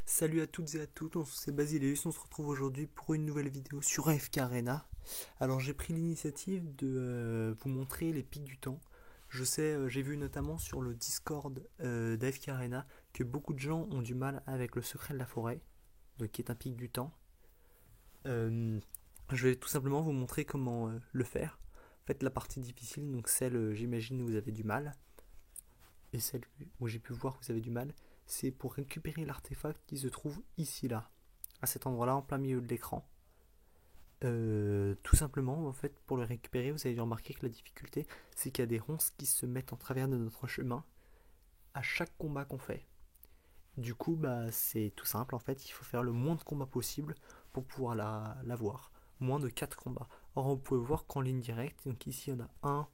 Salut à toutes et à tous, c'est Basileus, on se retrouve aujourd'hui pour une nouvelle vidéo sur AFK Arena. Alors j'ai pris l'initiative de vous montrer les pics du temps. Je sais, j'ai vu notamment sur le Discord d'AFK Arena que beaucoup de gens ont du mal avec le secret de la forêt, donc qui est un pic du temps. Euh, je vais tout simplement vous montrer comment le faire. Faites la partie difficile, donc celle j'imagine où vous avez du mal, et celle où j'ai pu voir que vous avez du mal, c'est pour récupérer l'artefact qui se trouve ici là, à cet endroit-là, en plein milieu de l'écran. Tout simplement, en fait, pour le récupérer, vous avez dû remarquer que la difficulté, c'est qu'il y a des ronces qui se mettent en travers de notre chemin à chaque combat qu'on fait. Du coup, bah, c'est tout simple, en fait, il faut faire le moins de combats possible pour pouvoir la voir. Moins de 4 combats. Or, vous pouvez voir qu'en ligne directe, donc ici, on a un,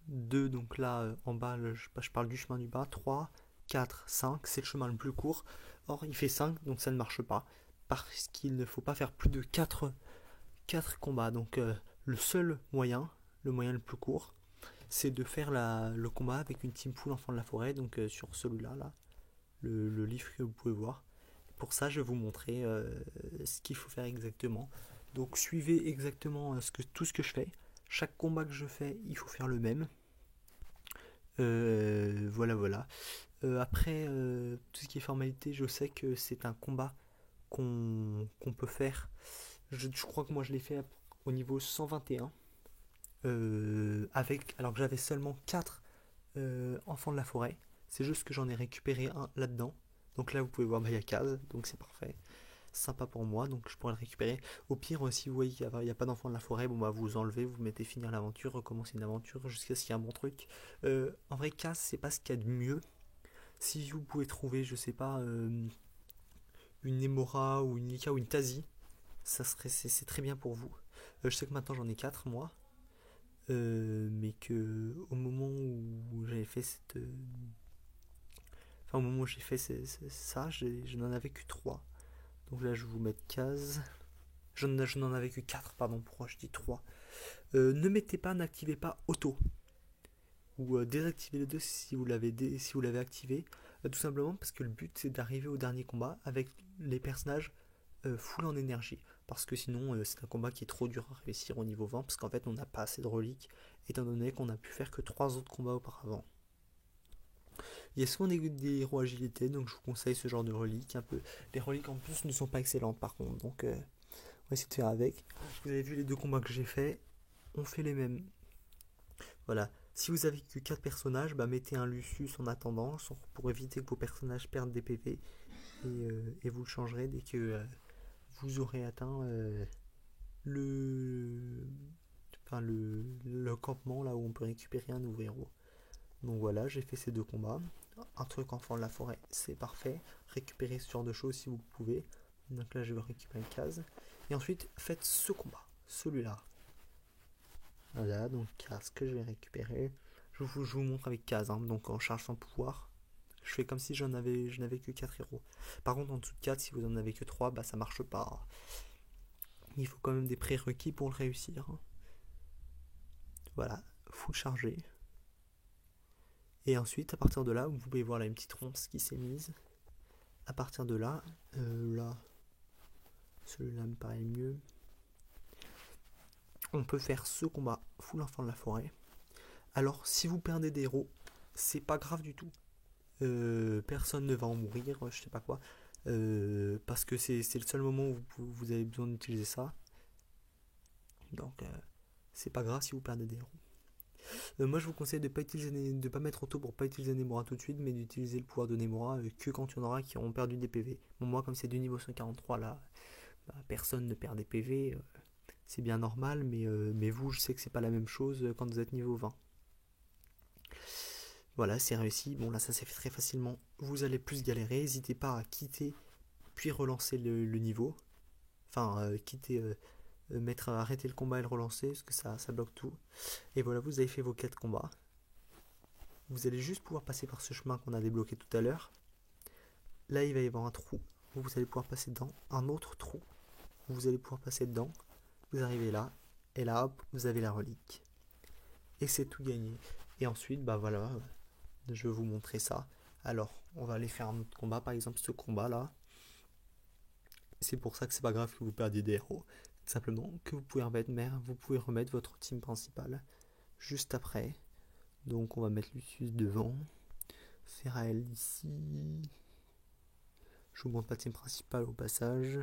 2, donc là en bas, je parle du chemin du bas, 3, 4, 5, c'est le chemin le plus court. Or, il fait 5, donc ça ne marche pas. Parce qu'il ne faut pas faire plus de 4 combats. Donc, le seul moyen, le moyen le plus court, c'est de faire le combat avec une team full enfant de la forêt. Donc, sur celui-là, là, le livre que vous pouvez voir. Pour ça, je vais vous montrer ce qu'il faut faire exactement. Donc, suivez exactement tout ce que je fais. Chaque combat que je fais, il faut faire le même. Voilà, voilà. Après, tout ce qui est formalité, je sais que c'est un combat qu'on peut faire. Je crois que moi je l'ai fait au niveau 121. Alors que j'avais seulement 4 enfants de la forêt. C'est juste que j'en ai récupéré un là-dedans. Donc là, vous pouvez voir, bah, il y a 15, donc c'est parfait. Sympa pour moi, donc je pourrais le récupérer. Au pire, si vous voyez qu'il n'y a pas d'enfant de la forêt, bon bah vous enlevez, vous mettez finir l'aventure, recommencer une aventure jusqu'à ce qu'il y ait un bon truc. En vrai, casse, c'est pas ce qu'il y a de mieux. Si vous pouvez trouver, je sais pas, une Emora ou une Lika ou une Tazi, c'est très bien pour vous. Je sais que maintenant j'en ai 4 moi, mais que au moment où j'avais fait enfin au moment où j'ai fait ça, je n'en avais que 3. Donc là je vais vous mettre case. Je n'en avais que 4, pardon, pourquoi je dis 3. Ne mettez pas, n'activez pas auto. Ou désactivez les deux si vous l'avez activé. Tout simplement parce que le but c'est d'arriver au dernier combat avec les personnages full en énergie. Parce que sinon c'est un combat qui est trop dur à réussir au niveau 20 parce qu'en fait on n'a pas assez de reliques étant donné qu'on a pu faire que 3 autres combats auparavant. Il y a souvent des héros agilité donc je vous conseille ce genre de reliques un peu. Les reliques en plus ne sont pas excellentes par contre donc on va essayer de faire avec. Vous avez vu les deux combats que j'ai fait, on fait les mêmes. Voilà. Si vous avez que 4 personnages, bah mettez un Lucius en attendant pour éviter que vos personnages perdent des PV et vous le changerez dès que vous aurez atteint le, le campement là où on peut récupérer un nouveau héros. Donc voilà, j'ai fait ces deux combats. Un truc enfant de la forêt, c'est parfait. Récupérez ce genre de choses si vous pouvez. Donc là, je vais récupérer une case. Et ensuite, faites ce combat, celui-là. Voilà, donc case que je vais récupérer. Je vous montre avec case, hein, donc en charge sans pouvoir. Je fais comme si je n'avais que 4 héros. Par contre, en dessous de 4, si vous en avez que 3, bah ça marche pas. Il faut quand même des prérequis pour le réussir. Voilà, full chargé. Et ensuite, à partir de là, vous pouvez voir là une petite ronce qui s'est mise. À partir de là, là, celui-là me paraît mieux. On peut faire ce combat full enfant de la forêt. Alors, si vous perdez des héros, c'est pas grave du tout. Personne ne va en mourir, je sais pas quoi. Parce que c'est le seul moment où vous avez besoin d'utiliser ça. Donc, c'est pas grave si vous perdez des héros. Moi, je vous conseille de pas mettre auto pour pas utiliser Nemora tout de suite, mais d'utiliser le pouvoir de Nemora que quand il y en aura qui auront perdu des PV. Bon, moi, comme c'est du niveau 143 là, bah, personne ne perd des PV. C'est bien normal, mais vous, je sais que c'est pas la même chose quand vous êtes niveau 20. Voilà, c'est réussi. Bon, là, ça s'est fait très facilement. Vous allez plus galérer. N'hésitez pas à quitter, puis relancer le niveau. Enfin, arrêter le combat et le relancer, parce que ça bloque tout. Et voilà, vous avez fait vos 4 combats. Vous allez juste pouvoir passer par ce chemin qu'on a débloqué tout à l'heure. Là, il va y avoir un trou. Vous allez pouvoir passer dedans. Un autre trou. Vous allez pouvoir passer dedans. Vous arrivez là. Et là, hop, vous avez la relique. Et c'est tout gagné. Et ensuite, bah voilà, je vais vous montrer ça. Alors, on va aller faire un autre combat, par exemple ce combat-là. C'est pour ça que c'est pas grave que vous perdiez des héros. Simplement que vous pouvez remettre votre team principale juste après. Donc on va mettre Lucius devant. Ferrael ici. Je vous montre la team principale au passage.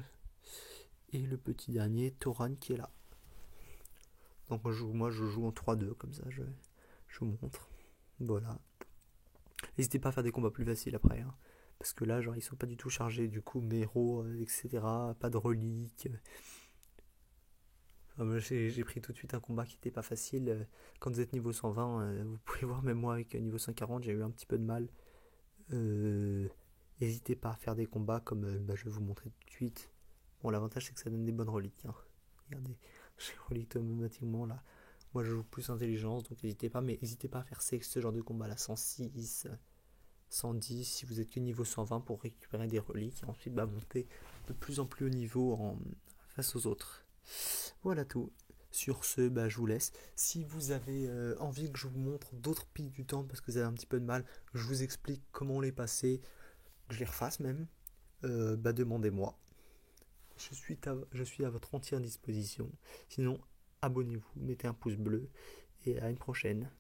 Et le petit dernier, Tauran qui est là. Donc moi je joue en 3-2 comme ça, je vous montre. Voilà. N'hésitez pas à faire des combats plus faciles après. Hein, parce que là, genre, ils sont pas du tout chargés. Du coup, mes héros, etc. Pas de reliques. Enfin, j'ai pris tout de suite un combat qui n'était pas facile. Quand vous êtes niveau 120, vous pouvez voir, même moi avec niveau 140, j'ai eu un petit peu de mal. N'hésitez pas à faire des combats comme je vais vous montrer tout de suite. Bon, l'avantage c'est que ça donne des bonnes reliques. Hein. Regardez, j'ai relique automatiquement là. Moi je joue plus intelligence, donc n'hésitez pas, mais n'hésitez pas à faire ce genre de combat là, 106, 110 si vous êtes que niveau 120 pour récupérer des reliques et ensuite monter de plus en plus haut niveau face aux autres. Voilà tout. Sur ce, je vous laisse. Si vous avez envie que je vous montre d'autres pics du temps parce que vous avez un petit peu de mal, je vous explique comment les passer, que je les refasse même, demandez-moi. Je suis à votre entière disposition. Sinon, abonnez-vous, mettez un pouce bleu et à une prochaine.